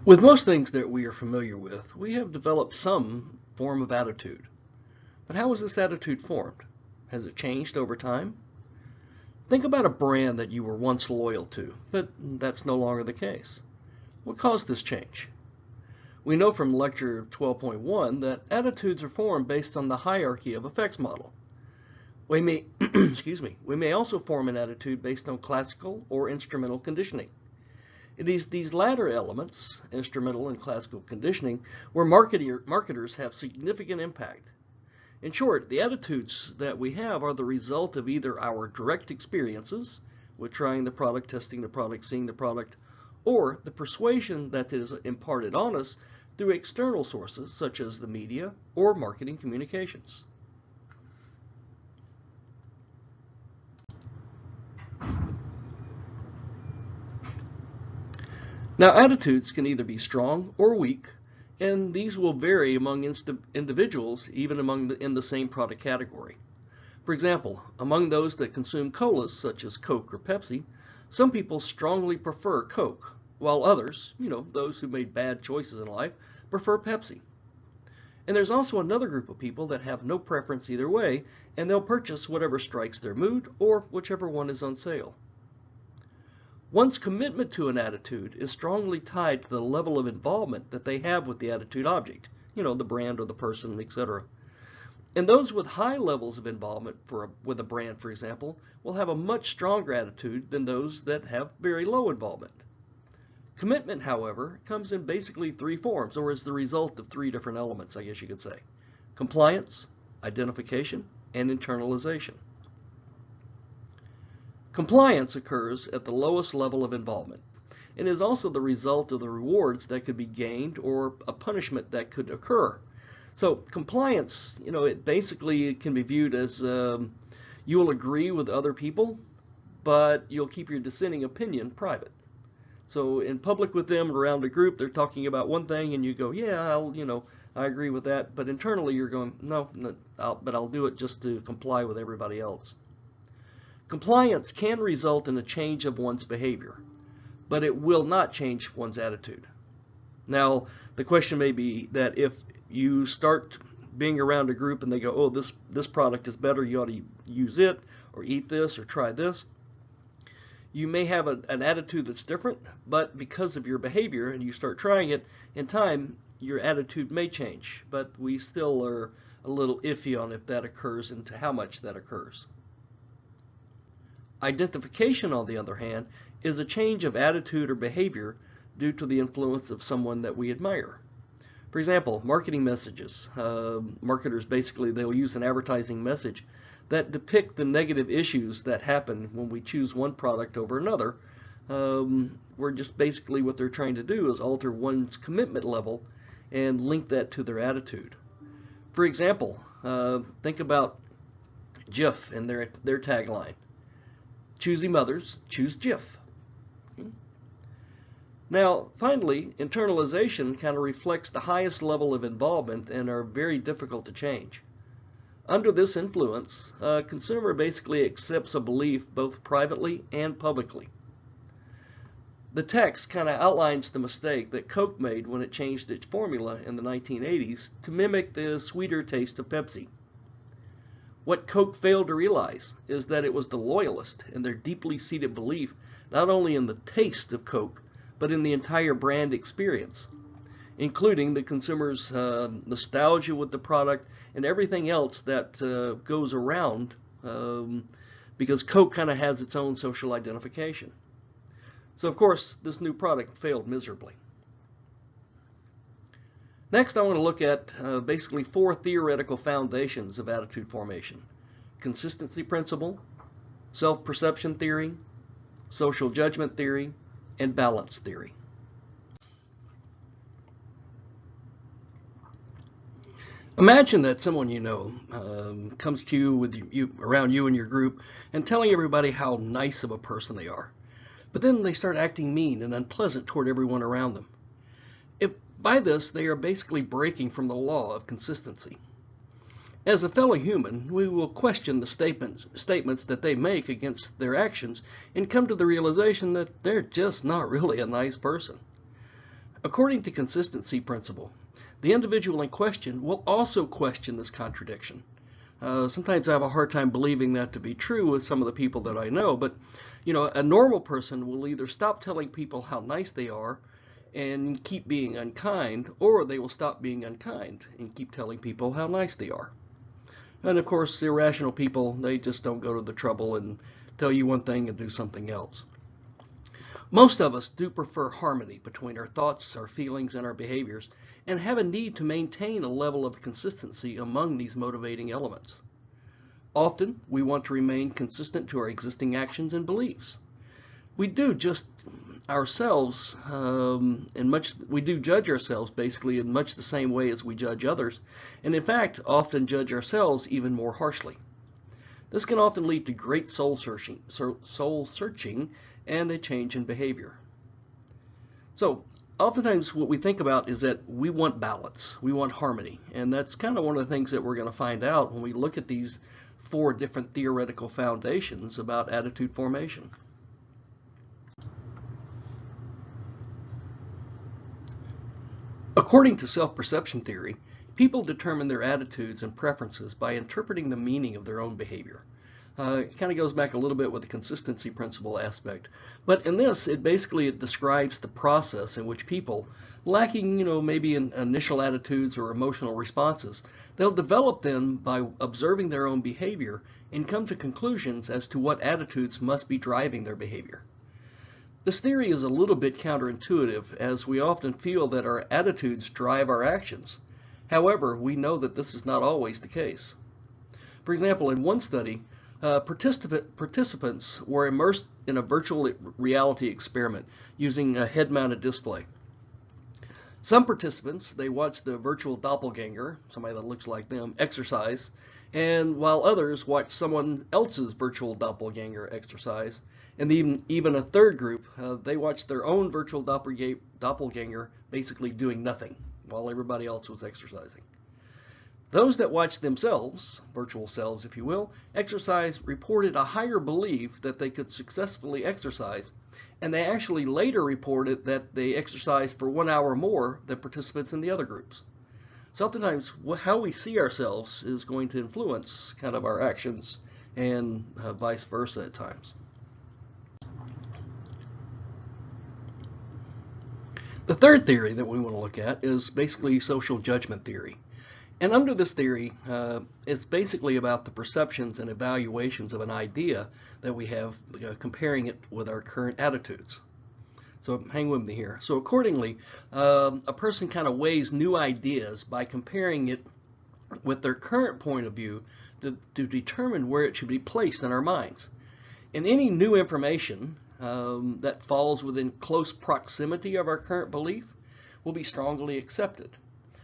With most things that we are familiar with, we have developed some form of attitude. But how is this attitude formed? Has it changed over time? Think about a brand that you were once loyal to, but that's no longer the case. What caused this change? We know from lecture 12.1 that attitudes are formed based on the hierarchy of effects model. We may, we may also form an attitude based on classical or instrumental conditioning. It is these latter elements, instrumental and classical conditioning, where marketers have significant impact. In short, the attitudes that we have are the result of either our direct experiences with trying the product, testing the product, seeing the product, or the persuasion that is imparted on us through external sources such as the media or marketing communications. Now, attitudes can either be strong or weak, and these will vary among individuals, even in the same product category. For example, among those that consume colas, such as Coke or Pepsi, some people strongly prefer Coke, while others, those who made bad choices in life, prefer Pepsi. And there's also another group of people that have no preference either way, and they'll purchase whatever strikes their mood or whichever one is on sale. One's commitment to an attitude is strongly tied to the level of involvement that they have with the attitude object, the brand or the person, etc. And those with high levels of involvement with a brand, for example, will have a much stronger attitude than those that have very low involvement. Commitment, however, comes in basically three forms, or is the result of three different elements, I guess you could say: compliance, identification, and internalization. Compliance occurs at the lowest level of involvement and is also the result of the rewards that could be gained or a punishment that could occur. So compliance, it basically can be viewed as you will agree with other people, but you'll keep your dissenting opinion private. So in public with them around a group, they're talking about one thing and you go, yeah, I agree with that. But internally you're going, no, but I'll do it just to comply with everybody else. Compliance can result in a change of one's behavior, but it will not change one's attitude. Now, the question may be that if you start being around a group and they go, oh, this product is better, you ought to use it, or eat this, or try this, you may have an attitude that's different, but because of your behavior and you start trying it, in time, your attitude may change, but we still are a little iffy on if that occurs and to how much that occurs. Identification, on the other hand, is a change of attitude or behavior due to the influence of someone that we admire. For example, marketing messages. Marketers basically, they'll use an advertising message that depict the negative issues that happen when we choose one product over another. Where just basically what they're trying to do is alter one's commitment level and link that to their attitude. For example, think about Jif and their tagline. Choosy mothers, choose Jif. Now, finally, internalization kind of reflects the highest level of involvement and are very difficult to change. Under this influence, a consumer basically accepts a belief both privately and publicly. The text kind of outlines the mistake that Coke made when it changed its formula in the 1980s to mimic the sweeter taste of Pepsi. What Coke failed to realize is that it was the loyalists and their deeply seated belief not only in the taste of Coke, but in the entire brand experience, including the consumer's nostalgia with the product and everything else that goes around, because Coke kind of has its own social identification. So of course, this new product failed miserably. Next, I want to look at basically four theoretical foundations of attitude formation: consistency principle, self-perception theory, social judgment theory, and balance theory. Imagine that someone you know comes to you around you and your group and telling everybody how nice of a person they are, but then they start acting mean and unpleasant toward everyone around them. By this, they are basically breaking from the law of consistency. As a fellow human, we will question the statements that they make against their actions and come to the realization that they're just not really a nice person. According to consistency principle, the individual in question will also question this contradiction. Sometimes I have a hard time believing that to be true with some of the people that I know, but a normal person will either stop telling people how nice they are and keep being unkind, or they will stop being unkind and keep telling people how nice they are. And of course, irrational people, they just don't go to the trouble and tell you one thing and do something else. Most of us do prefer harmony between our thoughts, our feelings, and our behaviors, and have a need to maintain a level of consistency among these motivating elements. Often, we want to remain consistent to our existing actions and beliefs. We do just ourselves, we do judge ourselves basically in much the same way as we judge others, and in fact, often judge ourselves even more harshly. This can often lead to great soul searching and a change in behavior. So, oftentimes what we think about is that we want balance, we want harmony, and that's kind of one of the things that we're going to find out when we look at these 4 different theoretical foundations about attitude formation. According to self-perception theory, people determine their attitudes and preferences by interpreting the meaning of their own behavior. It kind of goes back a little bit with the consistency principle aspect. But in this, it describes the process in which people, lacking, maybe in initial attitudes or emotional responses, they'll develop them by observing their own behavior and come to conclusions as to what attitudes must be driving their behavior. This theory is a little bit counterintuitive, as we often feel that our attitudes drive our actions. However, we know that this is not always the case. For example, in one study, participants were immersed in a virtual reality experiment using a head-mounted display. Some participants, they watched the virtual doppelganger, somebody that looks like them, exercise, and while others watched someone else's virtual doppelganger exercise. And even a third group, they watched their own virtual doppelganger basically doing nothing while everybody else was exercising. Those that watched themselves, virtual selves if you will, exercise reported a higher belief that they could successfully exercise, and they actually later reported that they exercised for 1 hour more than participants in the other groups. So oftentimes how we see ourselves is going to influence kind of our actions, and vice versa at times. The third theory that we want to look at is basically social judgment theory. And under this theory, it's basically about the perceptions and evaluations of an idea that we have, comparing it with our current attitudes. So hang with me here. So accordingly, a person kind of weighs new ideas by comparing it with their current point of view to determine where it should be placed in our minds. And any new information that falls within close proximity of our current belief will be strongly accepted.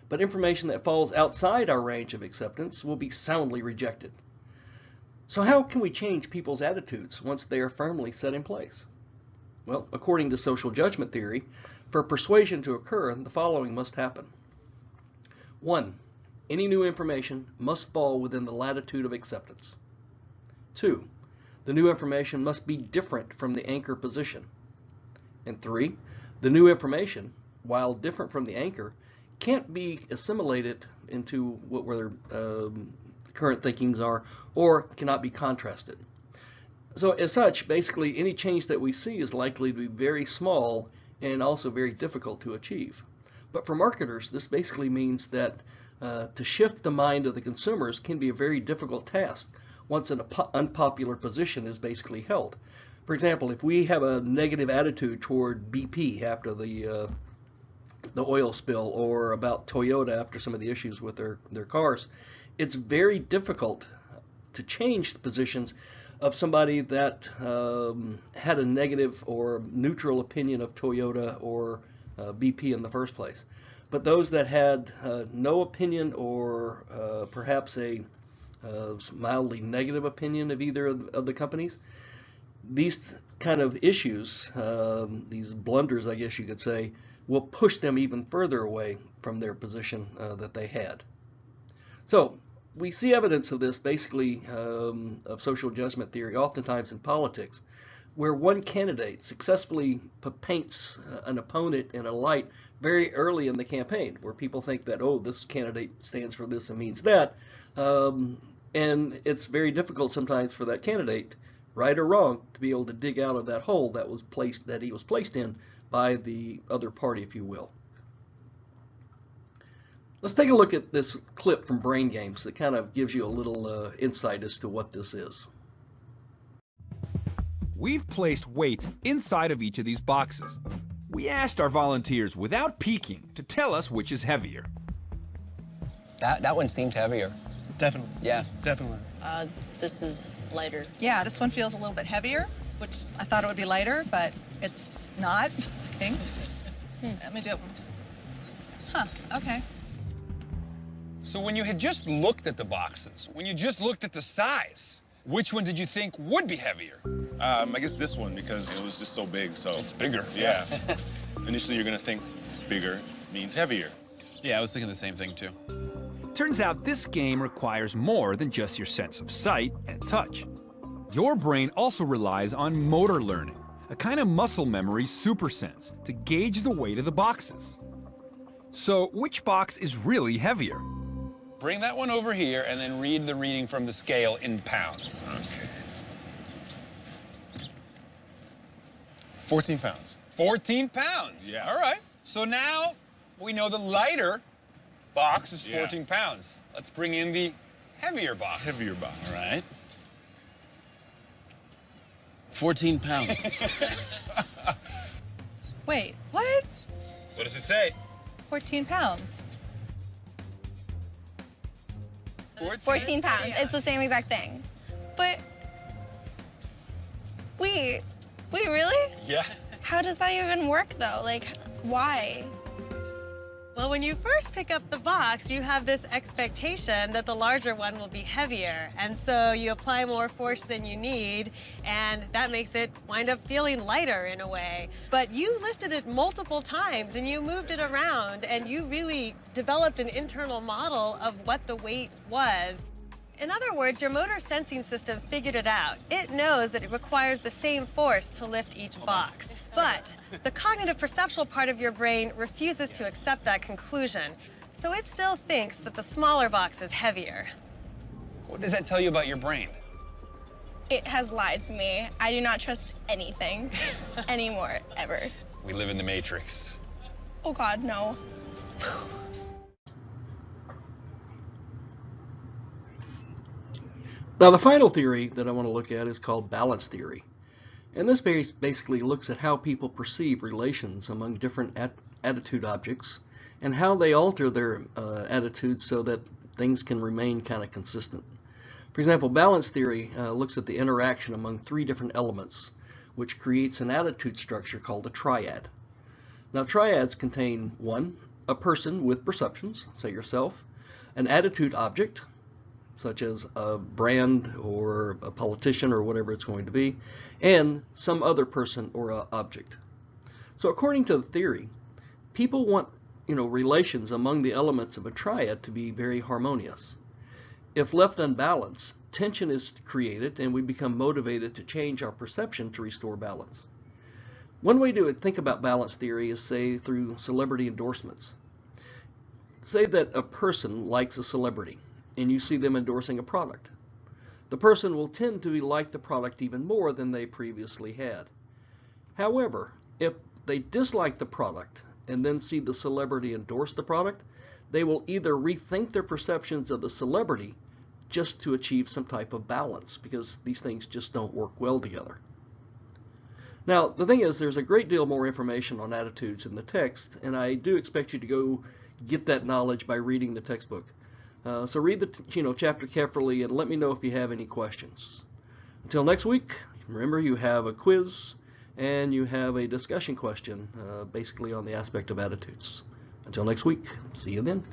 But information that falls outside our range of acceptance will be soundly rejected. So how can we change people's attitudes once they are firmly set in place? Well, according to social judgment theory, for persuasion to occur, the following must happen. 1. Any new information must fall within the latitude of acceptance. 2. The new information must be different from the anchor position. And 3. The new information, while different from the anchor, can't be assimilated into what their current thinkings are, or cannot be contrasted. So as such, basically any change that we see is likely to be very small and also very difficult to achieve. But for marketers, this basically means that to shift the mind of the consumers can be a very difficult task once an unpopular position is basically held. For example, if we have a negative attitude toward BP after the oil spill, or about Toyota after some of the issues with their cars, it's very difficult to change the positions of somebody that had a negative or neutral opinion of Toyota or BP in the first place. But those that had no opinion, or perhaps a mildly negative opinion of either of the companies, these kind of issues, these blunders I guess you could say, will push them even further away from their position that they had. So we see evidence of this basically of social judgment theory oftentimes in politics, where one candidate successfully paints an opponent in a light very early in the campaign, where people think that, oh, this candidate stands for this and means that, and it's very difficult sometimes for that candidate, right or wrong, to be able to dig out of that hole that he was placed in by the other party, if you will. Let's take a look at this clip from Brain Games that kind of gives you a little insight as to what this is. We've placed weights inside of each of these boxes. We asked our volunteers without peeking to tell us which is heavier. That one seemed heavier. Definitely. Yeah. Definitely. This is lighter. Yeah, this one feels a little bit heavier, which I thought it would be lighter, but it's not, I think. Let me do it. Huh, okay. So when you had just looked at the boxes, when you just looked at the size, which one did you think would be heavier? I guess this one, because it was just so big, so. It's bigger. Yeah. Initially, you're gonna think bigger means heavier. Yeah, I was thinking the same thing too. Turns out this game requires more than just your sense of sight and touch. Your brain also relies on motor learning, a kind of muscle memory supersense to gauge the weight of the boxes. So which box is really heavier? Bring that one over here and then read the reading from the scale in pounds. Okay. 14 pounds. 14 pounds. Yeah. All right. So now we know the lighter box is 14 pounds. Let's bring in the heavier box. Heavier box. All right. 14 pounds. Wait, what? What does it say? 14 pounds. 14 pounds. It's the same exact thing. But wait, really? Yeah. How does that even work though? Like, why? Well, when you first pick up the box, you have this expectation that the larger one will be heavier. And so you apply more force than you need, and that makes it wind up feeling lighter in a way. But you lifted it multiple times, and you moved it around, and you really developed an internal model of what the weight was. In other words, your motor sensing system figured it out. It knows that it requires the same force to lift each box. But the cognitive perceptual part of your brain refuses to accept that conclusion. So it still thinks that the smaller box is heavier. What does that tell you about your brain? It has lied to me. I do not trust anything anymore, ever. We live in the Matrix. Oh God, no. Now, the final theory that I want to look at is called balance theory. And this basically looks at how people perceive relations among different attitude objects and how they alter their attitudes so that things can remain kind of consistent. For example, balance theory looks at the interaction among three different elements, which creates an attitude structure called a triad. Now, triads contain one, a person with perceptions, say yourself, an attitude object, such as a brand or a politician or whatever it's going to be, and some other person or object. So according to the theory, people want, relations among the elements of a triad to be very harmonious. If left unbalanced, tension is created and we become motivated to change our perception to restore balance. One way to think about balance theory is, say, through celebrity endorsements. Say that a person likes a celebrity and you see them endorsing a product. The person will tend to like the product even more than they previously had. However, if they dislike the product and then see the celebrity endorse the product, they will either rethink their perceptions of the celebrity just to achieve some type of balance, because these things just don't work well together. Now, the thing is, there's a great deal more information on attitudes in the text, and I do expect you to go get that knowledge by reading the textbook. So read the chapter carefully and let me know if you have any questions. Until next week, remember you have a quiz and you have a discussion question basically on the aspect of attitudes. Until next week, see you then.